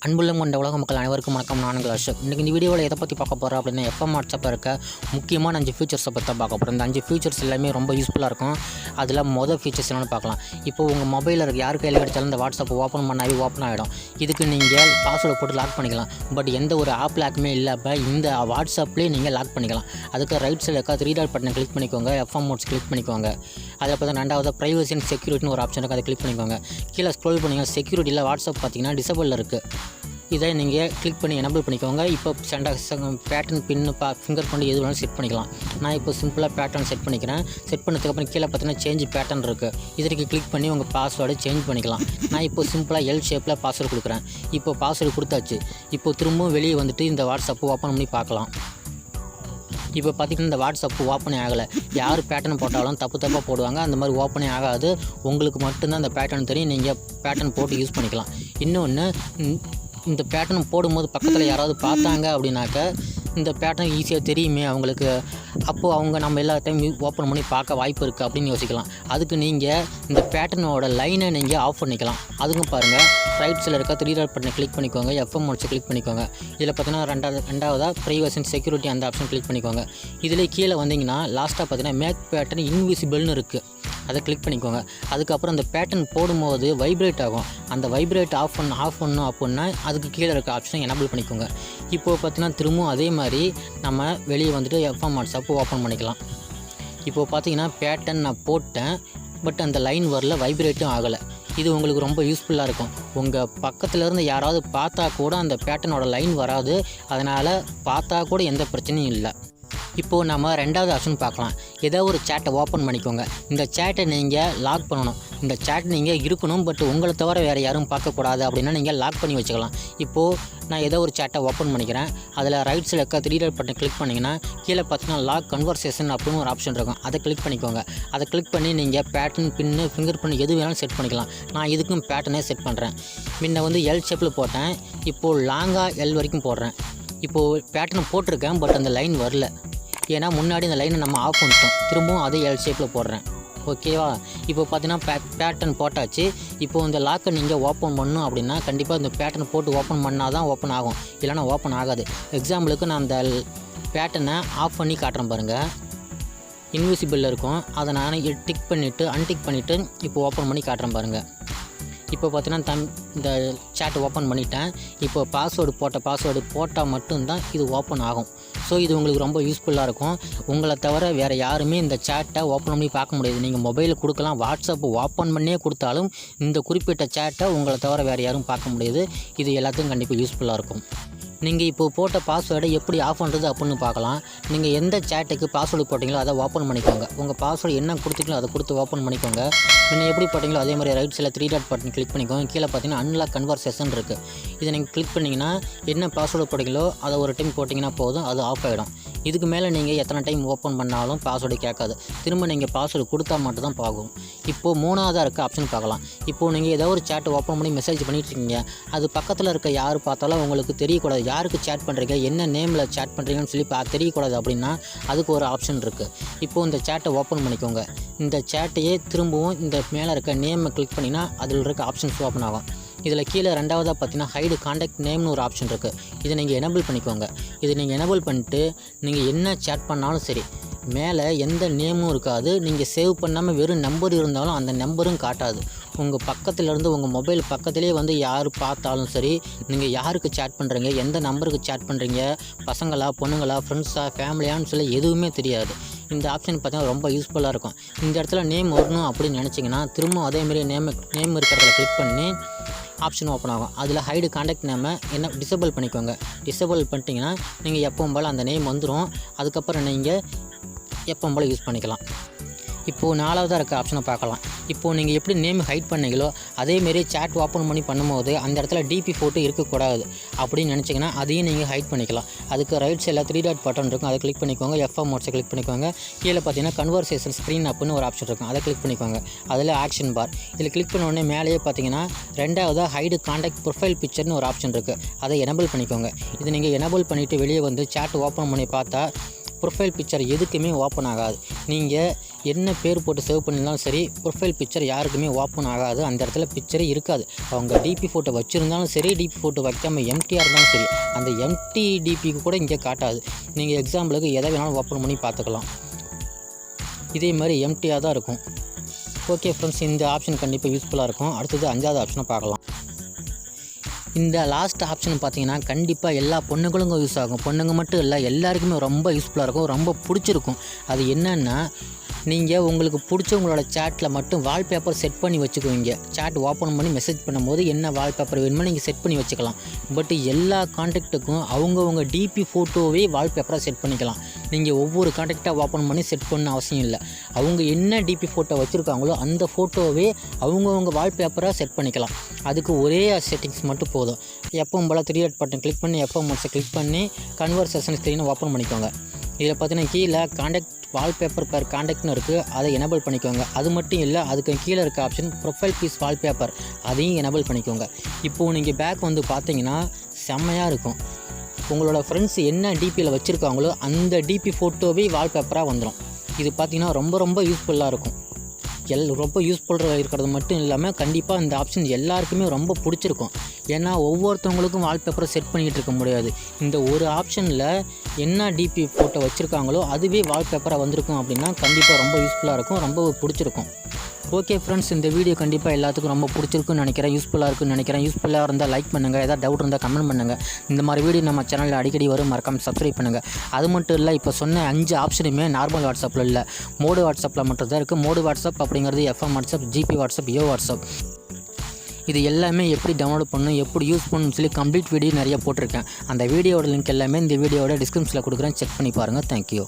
அன்புள்ளம் கொண்ட உலக மக்கள் அனைவருக்கும் வணக்கம். நான் உங்கள் அஷோக். இன்றைக்கி இந்த வீடியோவில் எதை பற்றி பார்க்க போகிறோம் அப்படின்னா, எஃப்எம் வாட்ஸ்அப்பில் இருக்க முக்கியமான 5 ஃபீச்சர்ஸை பற்றி தான் பார்க்க போகிறோம். இந்த 5 ஃபீச்சர்ஸ் எல்லாமே ரொம்ப யூஸ்ஃபுல்லாக இருக்கும். அதில் மொதல் ஃபீச்சர்ஸ் என்னென்னு பார்க்கலாம். இப்போது உங்கள் மொபைலில் இருக்க யார் கையில் கிடைச்சாலும் இந்த வாட்ஸ்அப் ஓப்பன் பண்ணாவே ஓப்பன் ஆகிடும். இதுக்கு நீங்கள் பாஸ்வேர்டு போட்டு லாக் பண்ணிக்கலாம். பட் எந்த ஒரு ஆப் லாக்குமே இல்லாமல் இந்த வாட்ஸ்அப்லேயே நீங்கள் லாக் பண்ணிக்கலாம். அதுக்கு ரைட் சைடில் இருக்க 3 டாட் பட்டனை கிளிக் பண்ணிக்கோங்க. எஃப்எம் மோட்ஸ் கிளிக் பண்ணிக்கோங்க. அதில் பார்த்தா ரெண்டாவது ப்ரைவசி அண்ட் செக்யூரிட்டின்னு ஒரு ஆப்ஷன் இருக்குது, அதை கிளிக் பண்ணிக்கோங்க. கீழே ஸ்க்ரோல் பண்ணிங்கன்னா செக்யூரிட்டியில் வாட்ஸ்அப் பார்த்தீங்கன்னா டிசபிளில் இருக்குது. இதை நீங்கள் கிளிக் பண்ணி எனபிள் பண்ணிக்கோங்க. இப்போ பேட்டர்ன் பின்னு ஃபிங்கர் கொண்டு எது வேணாலும் செட் பண்ணிக்கலாம். நான் இப்போ சிம்பிளாக பேட்டர்ன் செட் பண்ணிக்கிறேன். செட் பண்ணதுக்கப்புறம் கீழே பார்த்தீங்கன்னா சேஞ்ச் பேட்டர்ன் இருக்குது. இதற்கு கிளிக் பண்ணி உங்கள் பாஸ்வேர்டை சேஞ்ச் பண்ணிக்கலாம். நான் இப்போ சிம்பிளாக எல் ஷேப்பில் பாஸ்வேர்டு கொடுக்குறேன். இப்போ பாஸ்வேர்டு கொடுத்தாச்சு. இப்போ திரும்பவும் வெளியே வந்துட்டு இந்த வாட்ஸ்அப்பு ஓப்பன் பண்ணி பார்க்கலாம். இப்போ பார்த்திங்கன்னா இந்த வாட்ஸ்அப்பு ஓப்பனே ஆகலை. யார் பேட்டர்ன் போட்டாலும் தப்பாக போடுவாங்க. அந்த மாதிரி ஓப்பனே ஆகாது. உங்களுக்கு மட்டும்தான் அந்த பேட்டர்ன் தெரியும். நீங்கள் பேட்டர்ன் போட்டு யூஸ் பண்ணிக்கலாம். இன்னொன்று, இந்த பேட்டர்ன் போடும்போது பக்கத்தில் யாராவது பார்த்தாங்க அப்படின்னாக்க இந்த பேட்டர்ன் ஈஸியாக தெரியுமே அவங்களுக்கு. அப்போது அவங்க நம்ம எல்லா டைம் ஓப்பன் பண்ணி பார்க்க வாய்ப்பு இருக்குது அப்படின்னு யோசிக்கலாம். அதுக்கு நீங்கள் இந்த பேட்டர்னோட லைனை நீங்கள் ஆஃப் பண்ணிக்கலாம். அதுக்கும் பாருங்கள், ரைட் சைடில் இருக்க 3 டாட் பட்டனை கிளிக் பண்ணிக்கோங்க. எஃப்எம் மோட்ஸ் கிளிக் பண்ணிக்கோங்க. இதில் பார்த்தீங்கன்னா ரெண்டாவதாக ப்ரைவசி அண்ட் செக்யூரிட்டி அந்த ஆப்ஷன் கிளிக் பண்ணிக்கோங்க. இதில் கீழே வந்தீங்கன்னா லாஸ்ட்டாக பார்த்தீங்கன்னா மேக் பேட்டர்ன் இன்விசிபிள்னு இருக்குது, அதை கிளிக் பண்ணிக்கோங்க. அதுக்கப்புறம் அந்த பேட்டர்ன் போடும்போது வைப்ரேட் ஆகும். அந்த வைப்ரேட் ஆஃப் பண்ணணும் அப்படின்னா அதுக்கு கீழே இருக்க ஆப்ஷனை எனபிள் பண்ணிக்கோங்க. இப்போது பார்த்தீங்கன்னா திரும்பவும் அதே மாதிரி நம்ம வெளியே வந்துட்டு எஃப்எம் வாட்ஸ்அப் ஓப்பன் பண்ணிக்கலாம். இப்போது பார்த்தீங்கன்னா பேட்டர்ன் நான் போட்டேன், பட் அந்த லைன் வரல, வைப்ரேட்டும் ஆகலை. இது உங்களுக்கு ரொம்ப யூஸ்ஃபுல்லாக இருக்கும். உங்கள் பக்கத்துலேருந்து யாராவது பார்த்தா கூட அந்த பேட்டர்னோட லைன் வராது. அதனால் பார்த்தா கூட எந்த பிரச்சனையும் இல்லை. இப்போது நம்ம ரெண்டாவது ஆப்ஷன் பார்க்கலாம். ஏதோ ஒரு சேட்டை ஓப்பன் பண்ணிக்கோங்க. இந்த சேட்டை நீங்கள் லாக் பண்ணணும். இந்த சேட் நீங்கள் இருக்கணும், பட் உங்களை தவிர வேறு யாரும் பார்க்கக்கூடாது அப்படின்னா நீங்கள் லாக் பண்ணி வச்சுக்கலாம். இப்போது நான் ஏதோ ஒரு சேட்டை ஓப்பன் பண்ணிக்கிறேன். அதில் ரைட் சைடில் இருக்க 3 டாட் பட்டனை கிளிக் பண்ணிங்கன்னா கீழே பார்த்தீங்கன்னா லாக் கன்வர்சேஷன் அப்படின்னு ஒரு ஆப்ஷன் இருக்கும், அதை கிளிக் பண்ணிக்கோங்க. அதை கிளிக் பண்ணி நீங்கள் பேட்டர்ன் பின்னு ஃபிங்கர் பின் எது வேணாலும் செட் பண்ணிக்கலாம். நான் இதுக்கும் பேட்டர்னே செட் பண்ணுறேன். முன்ன வந்து எல் ஷேப்பில் போட்டேன், இப்போது லாங்காக எல் வரைக்கும் போடுறேன். இப்போது பேட்டர்ன் போட்டிருக்கேன், பட் அந்த லைன் வரல. ஏன்னா முன்னாடி இந்த லைனை நம்ம ஆஃப் பண்ணிட்டோம். திரும்பவும் அதே எல் ஷேப்பில் போடுறேன். ஓகேவா? இப்போ பார்த்தீங்கன்னா பேட்டர்ன் போட்டாச்சு. இப்போது இந்த லாக்கை நீங்கள் ஓப்பன் பண்ணணும் அப்படின்னா கண்டிப்பாக இந்த பேட்டர்ன் போட்டு ஓப்பன் பண்ணால் தான் ஓப்பன் ஆகும், இல்லைனா ஓப்பன் ஆகாது. எக்ஸாம்பிளுக்கு நான் அந்த பேட்டர்னை ஆஃப் பண்ணி காட்டுறேன் பாருங்கள். இன்விசிபிளில் இருக்கும், அதை நான் டிக் பண்ணிவிட்டு அன்டிக் பண்ணிவிட்டு இப்போ ஓப்பன் பண்ணி காட்டுறேன் பாருங்கள். இப்போ பார்த்தீங்கன்னா இந்த சேட் ஓப்பன் பண்ணிட்டேன். இப்போ பாஸ்வேர்டு போட்டால் மட்டும்தான் இது ஓப்பன் ஆகும். ஸோ இது உங்களுக்கு ரொம்ப யூஸ்ஃபுல்லாக இருக்கும். உங்களை தவிர வேறு யாருமே இந்த சேட்டை ஓப்பன் பண்ணி பார்க்க முடியாது. நீங்கள் மொபைலில் கொடுக்கலாம், வாட்ஸ்அப் ஓப்பன் பண்ணியே கொடுத்தாலும் இந்த குறிப்பிட்ட சேட்டை உங்களை தவிர வேறு யாரும் பார்க்க முடியாது. இது எல்லாத்துக்கும் கண்டிப்பாக யூஸ்ஃபுல்லாக இருக்கும். நீங்கள் இப்போது போட்ட பாஸ்வேர்டை எப்படி ஆஃப் பண்ணுறது அப்படின்னு பார்க்கலாம். நீங்கள் எந்த சேட்டுக்கு பாஸ்வேர்டு போட்டிங்களோ அதை ஓப்பன் பண்ணிக்கோங்க. உங்கள் பாஸ்வேர்டு என்ன கொடுத்தீங்களோ அதை கொடுத்து ஓப்பன் பண்ணிக்கோங்க. நீங்கள் எப்படி போட்டிங்களோ அதே மாதிரி ரைட் சைடில் 3 டாட் பட்டன் கிளிக் பண்ணிக்கோங்க. கீழே பார்த்தீங்கன்னா அன்லாக் கன்வர்சேஷன் இருக்குது. இதை நீங்கள் கிளிக் பண்ணிங்கன்னா என்ன பாஸ்வேர்டு போட்டிங்களோ அதை ஒரு டைம் போட்டிங்கன்னா போதும், அது ஆஃப் ஆகிடும். இதுக்கு மேலே நீங்கள் எத்தனை டைம் ஓப்பன் பண்ணாலும் பாஸ்வேர்டு கேட்காது. திரும்ப நீங்கள் பாஸ்வேர்டு கொடுத்தா மட்டும்தான் போகும். இப்போது மூணாவதாக இருக்க ஆப்ஷன் பார்க்கலாம். இப்போது நீங்கள் ஏதோ ஒரு சேட் ஓப்பன் பண்ணி மெசேஜ் பண்ணிட்டு இருக்கீங்க. அது பக்கத்தில் இருக்க யார் பார்த்தாலும் உங்களுக்கு தெரியக்கூடாது. யாருக்கு சேட் பண்ணுறீங்க, என்ன நேமில் சேட் பண்ணுறீங்கன்னு சொல்லி தெரியக்கூடாது அப்படின்னா அதுக்கு ஒரு ஆப்ஷன் இருக்குது. இப்போது இந்த சேட்டை ஓப்பன் பண்ணிக்கோங்க. இந்த சேட்டையே திரும்பவும் இந்த மேலே இருக்க நேமை கிளிக் பண்ணிங்கன்னா அதில் இருக்க ஆப்ஷன்ஸ் ஓப்பன் ஆகும். இதில் கீழே ரெண்டாவதாக பார்த்தீங்கன்னா ஹைடு காண்டாக்ட் நேம்னு ஒரு ஆப்ஷன் இருக்குது. இதை நீங்கள் எனபிள் பண்ணிக்கோங்க. இதை நீங்கள் எனபிள் பண்ணிட்டு நீங்கள் என்ன சேட் பண்ணாலும் சரி, மேலே எந்த நேமும் இருக்காது. நீங்கள் சேவ் பண்ணாமல் வெறும் நம்பர் இருந்தாலும் அந்த நம்பரும் காட்டாது. உங்கள் பக்கத்துலேருந்து உங்கள் மொபைல் பக்கத்துலேயே வந்து யார் பார்த்தாலும் சரி, நீங்கள் யாருக்கு சேட் பண்ணுறீங்க, எந்த நம்பருக்கு சேட் பண்ணுறீங்க, பசங்களா பொண்ணுங்களா ஃப்ரெண்ட்ஸா ஃபேமிலியான்னு சொல்லி எதுவுமே தெரியாது. இந்த ஆப்ஷன் பார்த்தீங்கன்னா ரொம்ப யூஸ்ஃபுல்லாக இருக்கும். இந்த இடத்துல நேம் வரணும் அப்படின்னு நினச்சிங்கன்னா திரும்ப அதேமாரி நேம் இருக்கிறத கிளிக் பண்ணி ஆப்ஷன் ஓப்பன் ஆகும். அதில் ஹைடு காண்டாக்ட் நேமை டிசேபிள் பண்ணிக்கோங்க. டிசேபிள் பண்ணிட்டீங்கன்னா நீங்கள் எப்பவும் போல் அந்த நேம் வந்துடும். அதுக்கப்புறம் நீங்கள் எப்பவும் போல் யூஸ் பண்ணிக்கலாம். இப்போது நாலாவதாக இருக்க ஆப்ஷனை பார்க்கலாம். இப்போது நீங்கள் எப்படி நேம் ஹைட் பண்ணீங்களோ அதேமாரி சேட் ஓப்பன் பண்ணி பண்ணும்போது அந்த இடத்துல டிபி ஃபோட்டோ இருக்கக்கூடாது அப்படின்னு நினச்சிங்கன்னா அதையும் நீங்கள் ஹைட் பண்ணிக்கலாம். அதுக்கு ரைட் சைடில் 3 டாட் பட்டன் இருக்கும், அதை கிளிக் பண்ணிக்கோங்க. எஃப்எம் மோட்ஸை கிளிக் பண்ணிக்கோங்க. கீழே பார்த்தீங்கன்னா கன்வர்சேஷன் ஸ்க்ரீன் அப்படின்னு ஒரு ஆப்ஷன் இருக்கும், அதை கிளிக் பண்ணிக்கோங்க. அதில் ஆக்ஷன் பார், இதில் கிளிக் பண்ண உடனே மேலேயே பார்த்தீங்கன்னா ரெண்டாவதாக ஹைடு காண்டாக்ட் ப்ரொஃபைல் பிக்சர்னு ஒரு ஆப்ஷன் இருக்குது, அதை எனபிள் பண்ணிக்கோங்க. இது நீங்கள் எனபிள் பண்ணிவிட்டு வெளியே வந்து சேட் ஓப்பன் பண்ணி பார்த்தா ப்ரொஃபைல் பிக்சர் எதுக்குமே ஓப்பன் ஆகாது. நீங்கள் என்ன பேர் போட்டு சேவ் பண்ணியிருந்தாலும் சரி, ப்ரொஃபைல் பிக்சர் யாருக்குமே ஓப்பன் ஆகாது. அந்த இடத்துல பிக்சரே இருக்காது. அவங்க டிபி ஃபோட்டோ வச்சுருந்தாலும் சரி, டிபி ஃபோட்டோ வைக்காமல் எம்டியாக இருந்தாலும் சரி, அந்த எம்டி டிபிக்கு கூட இங்கே காட்டாது. நீங்கள் எக்ஸாம்பிளுக்கு எதை வேணாலும் ஓப்பன் பண்ணி பார்த்துக்கலாம். இதே மாதிரி எம்டியாக தான் இருக்கும். ஓகே ஃப்ரெண்ட்ஸ், இந்த ஆப்ஷன் கண்டிப்பாக யூஸ்ஃபுல்லாக இருக்கும். அடுத்தது 5வது ஆப்ஷனை பார்க்கலாம். இந்த லாஸ்ட் ஆப்ஷன் பார்த்தீங்கன்னா கண்டிப்பாக எல்லா பொண்ணுங்களுக்கும் யூஸ் ஆகும். பொண்ணுங்க மட்டும் இல்லை, எல்லாருக்குமே ரொம்ப யூஸ்ஃபுல்லாக இருக்கும், ரொம்ப பிடிச்சிருக்கும். அது என்னென்னா, நீங்கள் உங்களுக்கு பிடிச்சவங்களோட சேட்டில் மட்டும் வால்பேப்பர் செட் பண்ணி வச்சுக்குவீங்க. சேட் ஓப்பன் பண்ணி மெசேஜ் பண்ணும்போது என்ன வால்பேப்பர் வேணுமோ நீங்கள் செட் பண்ணி வச்சுக்கலாம். பட் எல்லா கான்டாக்ட்டுக்கும் அவங்கவுங்க டிபி ஃபோட்டோவே வால்பேப்பராக செட் பண்ணிக்கலாம். நீங்கள் ஒவ்வொரு கான்டாக்டாக ஓப்பன் பண்ணி செட் பண்ண அவசியம் இல்லை. அவங்க என்ன டிபி ஃபோட்டோ வச்சுருக்காங்களோ அந்த ஃபோட்டோவே அவங்கவுங்க வால்பேப்பராக செட் பண்ணிக்கலாம். அதுக்கு ஒரே செட்டிங்ஸ் மட்டும் போதும். எப்பவும் போல் 3 டாட் பட்டன் கிளிக் பண்ணி எப்போ மோட்ஸை கிளிக் பண்ணி கன்வர்சேஷன் ஸ்க்ரீனை ஓப்பன் பண்ணிக்கோங்க. இதில் பார்த்தீங்கன்னா கீழே கான்டாக்ட் வால்பேப்பர் பெர் கான்டாக்ட்னு இருக்குது, அதை எனேபிள் பண்ணிக்கோங்க. அது மட்டும் இல்லை, அதுக்கு கீழே இருக்க ஆப்ஷன் ப்ரொஃபைல் பீஸ் வால்பேப்பர், அதையும் எனேபிள் பண்ணிக்கோங்க. இப்போது நீங்கள் பேக் வந்து பார்த்தீங்கன்னா செம்மையாக இருக்கும். உங்களோட ஃப்ரெண்ட்ஸ் என்ன டிபியில் வச்சுருக்காங்களோ அந்த டிபி ஃபோட்டோவே வால்பேப்பராக வந்துடும். இது பார்த்திங்கன்னா ரொம்ப யூஸ்ஃபுல்லாக இருக்கும். ரொம்ப யூஸ்ஃபுல்லாக இருக்கிறது மட்டும் இல்லாமல் கண்டிப்பாக இந்த ஆப்ஷன் எல்லாருக்குமே ரொம்ப பிடிச்சிருக்கும். ஏன்னா ஒவ்வொருத்தவங்களுக்கும் வால்பேப்பரை செட் பண்ணிக்கிட்டு இருக்க முடியாது. இந்த ஒரு ஆப்ஷனில் என்ன டிபி ஃபோட்டோ வச்சுருக்காங்களோ அதுவே வால்பேப்பராக வந்திருக்கும் அப்படின்னா கண்டிப்பாக ரொம்ப யூஸ்ஃபுல்லாக இருக்கும், ரொம்ப பிடிச்சிருக்கும். ஓகே ஃப்ரெண்ட்ஸ், இந்த வீடியோ கண்டிப்பாக எல்லாத்துக்கும் ரொம்ப பிடிச்சிருக்குன்னு நினைக்கிறேன், யூஸ்ஃபுல்லாக இருக்குன்னு நினைக்கிறேன். யூஸ்ஃபுல்லாக இருந்தால் லைக் பண்ணுங்கள், ஏதாவது டவுட் இருந்தால் கமெண்ட் பண்ணுங்கள். இந்த மாதிரி வீடியோ நம்ம சேனலில் அடிக்கடி வரும், மறக்காமல் சப்ஸ்கிரைப் பண்ணுங்கள். அது மட்டும் இல்லை, இப்போ சொன்ன 5 ஆப்ஷனுமே நார்மல் வாட்ஸ்அப்பில் இல்லை, மோடு வாட்ஸ்அப்பில் மட்டும் தான் இருக்குது. மோடு வாட்ஸ்அப் அப்படிங்கிறது FM வாட்ஸ்அப், GP வாட்ஸ்அப், யோ வாட்ஸ்அப். இது எல்லாமே எப்படி டவுன்லோட் பண்ணணும், எப்படி யூஸ் பண்ணணும்னு சொல்லி கம்ப்ளீட் வீடியோ நிறைய போட்டிருக்கேன். அந்த வீடியோட லிங்க் எல்லாமே இந்த வீடியோட டிஸ்கிரிப்ஷனில் கொடுக்குறேன், செக் பண்ணி பாருங்கள். தேங்க்யூ.